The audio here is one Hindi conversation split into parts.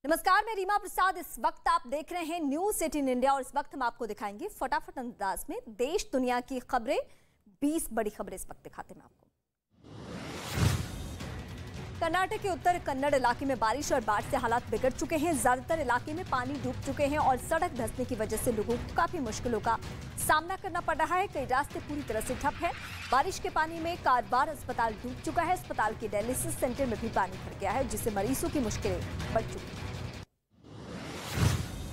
नमस्कार, मैं रीमा प्रसाद। इस वक्त आप देख रहे हैं न्यूज़ 18 इंडिया और इस वक्त हम आपको दिखाएंगे फटाफट अंदाज में देश दुनिया की खबरें। 20 बड़ी खबरें इस वक्त दिखाते हैं आपको। कर्नाटक के उत्तर कन्नड़ इलाके में बारिश और बाढ़ से हालात बिगड़ चुके हैं। ज्यादातर इलाके में पानी डूब चुके हैं और सड़क धंसने की वजह से लोगों को काफी मुश्किलों का सामना करना पड़ रहा है। कई रास्ते पूरी तरह से ठप है। बारिश के पानी में कारवार अस्पताल डूब चुका है। अस्पताल के डायलिसिस सेंटर में भी पानी भर गया है, जिससे मरीजों की मुश्किलें बढ़ चुकी हैं।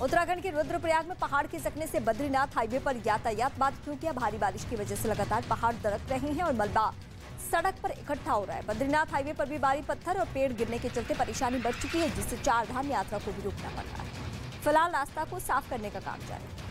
उत्तराखंड के रुद्रप्रयाग में पहाड़ खिसकने से बद्रीनाथ हाईवे पर यातायात बाधित हो गया। भारी बारिश की वजह से लगातार पहाड़ दरक रहे हैं और मलबा सड़क पर इकट्ठा हो रहा है। बद्रीनाथ हाईवे पर भी भारी पत्थर और पेड़ गिरने के चलते परेशानी बढ़ चुकी है, जिससे चार धाम यात्रा को भी रोकना पड़ रहा है। फिलहाल रास्ता को साफ करने का काम जारी है।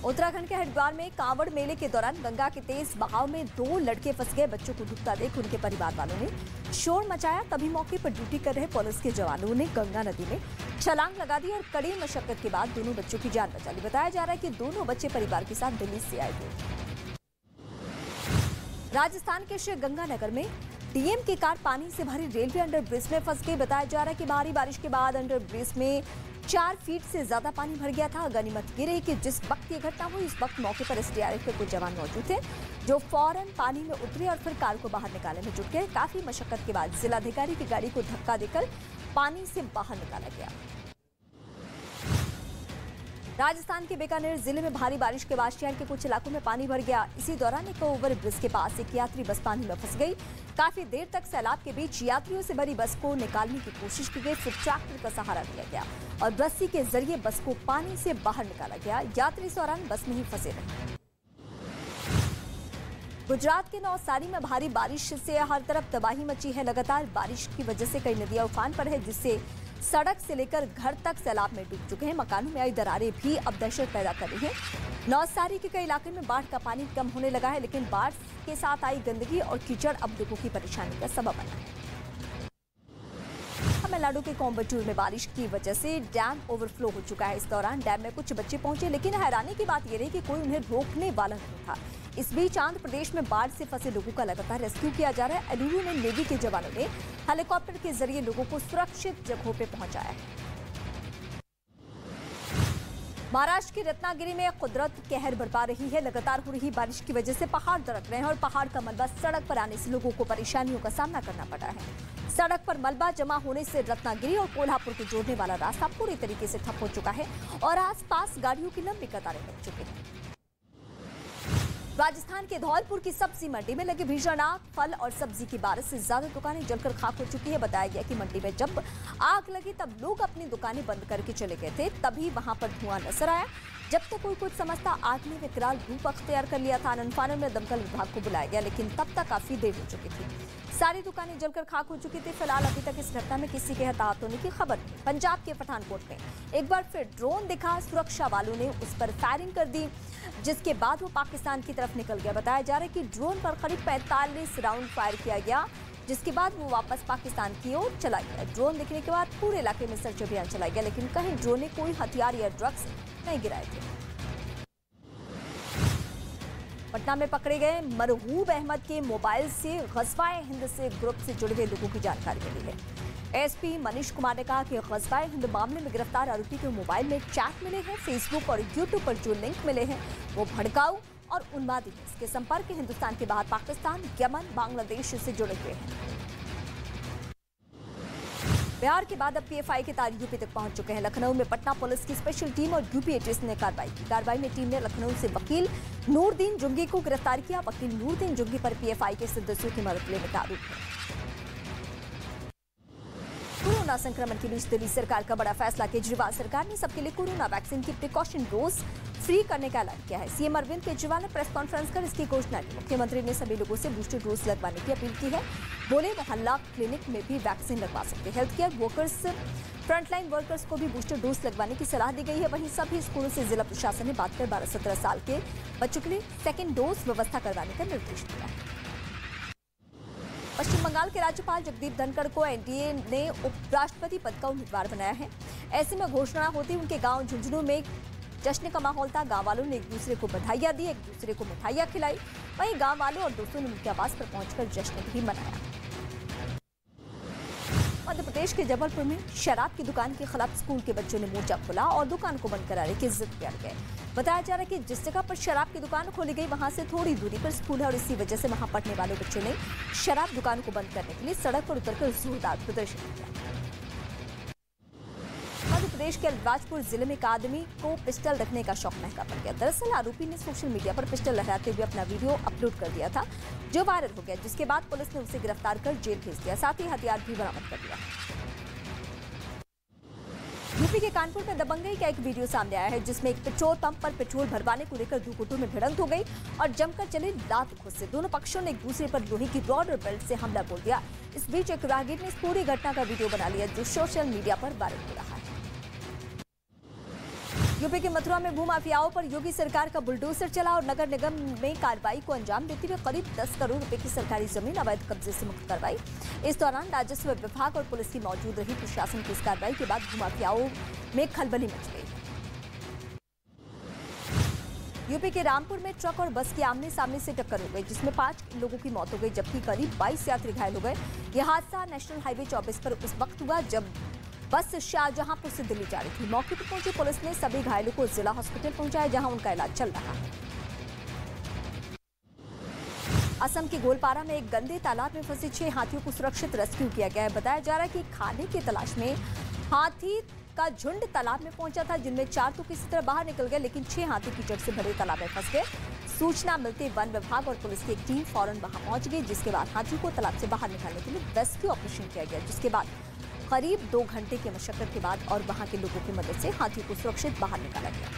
उत्तराखंड के हरिद्वार में कांवड़ मेले के दौरान गंगा के तेज बहाव में 2 लड़के फंस गए। बच्चों को डूबता देख उनके परिवार वालों ने शोर मचाया। तभी मौके पर ड्यूटी कर रहे पुलिस के जवानों ने गंगा नदी में छलांग लगा दी और कड़ी मशक्कत के बाद दोनों बच्चों की जान बचा ली। बताया जा रहा है कि दोनों बच्चे परिवार के साथ दिल्ली से आए थे। राजस्थान के श्री गंगानगर में डीएम की कार पानी से भरी रेलवे अंडरब्रिज में फंस गई। बताया जा रहा है कि भारी बारिश के बाद अंडरब्रिज में 4 फीट से ज्यादा पानी भर गया था। गनीमत ये रही कि जिस वक्त ये घटना हुई उस वक्त मौके पर एसडीआरएफ के कुछ जवान मौजूद थे, जो फौरन पानी में उतरे और फिर कार को बाहर निकालने में जुट गए। काफी मशक्कत के बाद जिलाधिकारी की गाड़ी को धक्का देकर पानी से बाहर निकाला गया। राजस्थान के बीकानेर जिले में भारी बारिश के बाद शहर के कुछ इलाकों में पानी भर गया। इसी दौरान एक ओवर ब्रिज के पास एक यात्री बस पानी में फंस गई। काफी देर तक सैलाब के बीच यात्रियों से भरी बस को निकालने की कोशिश की गई। फिर ट्रैक्टर का सहारा लिया गया और रस्सी के जरिए बस को पानी से बाहर निकाला गया। यात्री इस दौरान बस में ही फंसे रहे। गुजरात के नवसारी में भारी बारिश से हर तरफ तबाही मची है। लगातार बारिश की वजह से कई नदियां उफान पर है, जिससे सड़क से लेकर घर तक सैलाब में डूब चुके हैं। मकानों में आई दरारें भी अब दहशत पैदा कर रही हैं। नवसारी के कई इलाके में बाढ़ का पानी कम होने लगा है, लेकिन बाढ़ के साथ आई गंदगी और कीचड़ अब लोगों की परेशानी का सबब बना है। तमिलनाडु के कोयम्बटूर में बारिश की वजह से डैम ओवरफ्लो हो चुका है। इस दौरान डैम में कुछ बच्चे पहुंचे, लेकिन हैरानी की बात यह रही कि कोई उन्हें रोकने वाला नहीं था। इस बीच आंध्र प्रदेश में बाढ़ से फंसे लोगों का लगातार रेस्क्यू किया जा रहा है। एलुरू में नेवी के जवानों ने हेलीकॉप्टर के जरिए लोगों को सुरक्षित जगहों पर पहुंचाया है। महाराष्ट्र की रत्नागिरी में कुदरत कहर बरपा रही है। लगातार हो रही बारिश की वजह से पहाड़ दरक रहे हैं और पहाड़ का मलबा सड़क पर आने से लोगों को परेशानियों का सामना करना पड़ रहा है। सड़क पर मलबा जमा होने से रत्नागिरी और कोल्हापुर को जोड़ने वाला रास्ता पूरी तरीके से ठप हो चुका है और आसपास गाड़ियों की लंबी कतारें लग चुकी हैं। राजस्थान के धौलपुर की सब्जी मंडी में लगी भीषण आग। फल और सब्जी की बारिश से ज्यादा दुकानें जलकर खाक हो चुकी है। बताया गया कि मंडी में जब आग लगी तब लोग अपनी दुकानें बंद करके चले गए थे। तभी वहां पर धुआं नजर आया। जब तक कोई कुछ समझता आग ने विकराल रूप अख्तियार कर लिया था। आनन-फानन में दमकल विभाग को बुलाया गया, लेकिन तब तक काफी देर हो चुकी थी। सारी दुकानें जलकर खाक हो चुकी थी। फिलहाल अभी तक इस घटना में किसी के हताहत होने की खबर नहीं। पंजाब के पठानकोट में एक बार फिर ड्रोन दिखा। सुरक्षा वालों ने उस पर फायरिंग कर दी, जिसके बाद वो पाकिस्तान की तरफ निकल गया। बताया जा रहा है कि ड्रोन पर करीब 45 राउंड फायर किया गया, जिसके बाद वो वापस पाकिस्तान की ओर चला गया। ड्रोन दिखने के बाद पूरे इलाके में सर्च अभियान चलाया गया, लेकिन कहीं ड्रोन ने कोई हथियार या ड्रग्स नहीं गिराए थे। पटना में पकड़े गए मरहूब अहमद के मोबाइल से ग़ज़वाए हिंद से ग्रुप से जुड़े हुए लोगों की जानकारी मिली है। एसपी मनीष कुमार ने कहा कि ग़ज़वाए हिंद मामले में गिरफ्तार आरोपी के मोबाइल में चैट मिले हैं। फेसबुक और यूट्यूब पर जो लिंक मिले हैं वो भड़काऊ और उन्मादी है। इसके संपर्क हिंदुस्तान के बाहर पाकिस्तान, यमन, बांग्लादेश से जुड़े हुए हैं। बिहार के बाद अब पीएफआई के तार यूपी तक पहुंच चुके हैं। लखनऊ में पटना पुलिस की स्पेशल टीम और यूपी एटीएस ने कार्रवाई की। कार्रवाई में टीम ने लखनऊ से वकील नूरदीन जुंगी को गिरफ्तार किया। वकील नूरदीन जुंगी पर पीएफआई के सदस्यों की मदद लेने का आरोप है। कोरोना संक्रमण के बीच दिल्ली सरकार का बड़ा फैसला। केजरीवाल सरकार ने सबके लिए कोरोना वैक्सीन की प्रिकॉशन डोज फ्री करने का ऐलान किया है। सीएम अरविंद केजरीवाल ने प्रेस कॉन्फ्रेंस कर इसकी घोषणा की। मुख्यमंत्री ने सभी लोगों से बूस्टर डोज लगवाने की अपील की है। बोले मोहल्ला क्लिनिक में भी वैक्सीन लगवा सकते हैं। Health care workers, frontline workers को भी बूस्टर डोज लगवाने की सलाह दी गई है। वहीं सभी स्कूलों से जिला प्रशासन ने बात कर 12-17 साल के बच्चों के लिए सेकेंड डोज व्यवस्था करवाने का निर्देश दिया है। पश्चिम बंगाल के राज्यपाल जगदीप धनखड़ को एनडीए ने उपराष्ट्रपति पद का उम्मीदवार बनाया है। ऐसे में घोषणा होती उनके गांव झुंझुनू में जश्न का माहौल था। गांव वालों ने एक दूसरे को बधाइयां दी, एक दूसरे को मिठाइयां खिलाई। वहीं गांव वालों और दोस्तों ने उनके आवास पर पहुंचकर जश्न भी मनाया। मध्य प्रदेश के जबलपुर में शराब की दुकान के खिलाफ स्कूल के बच्चों ने मोर्चा खोला और दुकान को बंद कराने की जिद पे अड़ गए। बताया जा रहा है कि जिस जगह पर शराब की दुकान खोली गई वहां से थोड़ी दूरी पर स्कूल है और इसी वजह से वहां पढ़ने वाले बच्चों ने शराब दुकान को बंद करने के लिए सड़क पर उतरकर जोरदार प्रदर्शन किया। मध्य प्रदेश के अलीराजपुर जिले में एक आदमी को पिस्टल रखने का शौक महंगा पड़ गया। दरअसल आरोपी ने सोशल मीडिया पर पिस्टल लहराते हुए अपना वीडियो अपलोड कर दिया था, जो वायरल हो गया, जिसके बाद पुलिस ने उसे गिरफ्तार कर जेल भेज दिया, साथ ही हथियार भी बरामद कर लिया। यूपी के कानपुर में दबंगई का एक वीडियो सामने आया है, जिसमें एक पेट्रोल पंप पर पेट्रोल भरवाने को लेकर दो गुटों में भिड़ंत हो गई और जमकर चले लात घुसे। दोनों पक्षों ने एक दूसरे पर लोहे की रॉड और बेल्ट से हमला बोल दिया। इस बीच एक राहगीर ने इस पूरी घटना का वीडियो बना लिया, जो सोशल मीडिया पर वायरल हो रहा है। यूपी के मथुरा में भूमाफियाओं पर योगी सरकार का बुलडोजर चला और नगर निगम में कार्रवाई को अंजाम देते हुए करीब 10 करोड़ रुपए की सरकारी जमीन अवैध कब्जे से मुक्त करवाई। इस दौरान राजस्व विभाग और पुलिस की मौजूद रही। प्रशासन की इस कार्रवाई के बाद भूमाफियाओं में खलबली मच गई। यूपी के रामपुर में ट्रक और बस की आमने सामने से टक्कर हो गई, जिसमें 5 लोगों की मौत हो गई जबकि करीब 22 यात्री घायल हो गए। यह हादसा नेशनल हाईवे 24 पर उस वक्त हुआ जब बस शाहजहांपुर से दिल्ली जा रही थी। मौके पर पहुंची पुलिस ने सभी घायलों को जिला हॉस्पिटल पहुंचाया, जहां उनका इलाज चल रहा है। असम के गोलपारा में एक गंदे तालाब में फंसे 6 हाथियों को सुरक्षित रेस्क्यू किया गया है। बताया जा रहा है कि खाने की तलाश में हाथी का झुंड तालाब में पहुंचा था, जिनमें 4 तो किसी तरह बाहर निकल गए, लेकिन 6 हाथी कीचड़ से भरे तालाब में फंस गए। सूचना मिलते वन विभाग और पुलिस की एक टीम फौरन वहां पहुंच गई, जिसके बाद हाथियों को तालाब से बाहर निकालने के लिए रेस्क्यू ऑपरेशन किया गया, जिसके बाद करीब 2 घंटे की मशक्कत के बाद और वहां के लोगों की मदद से हाथियों को सुरक्षित बाहर निकाला गया।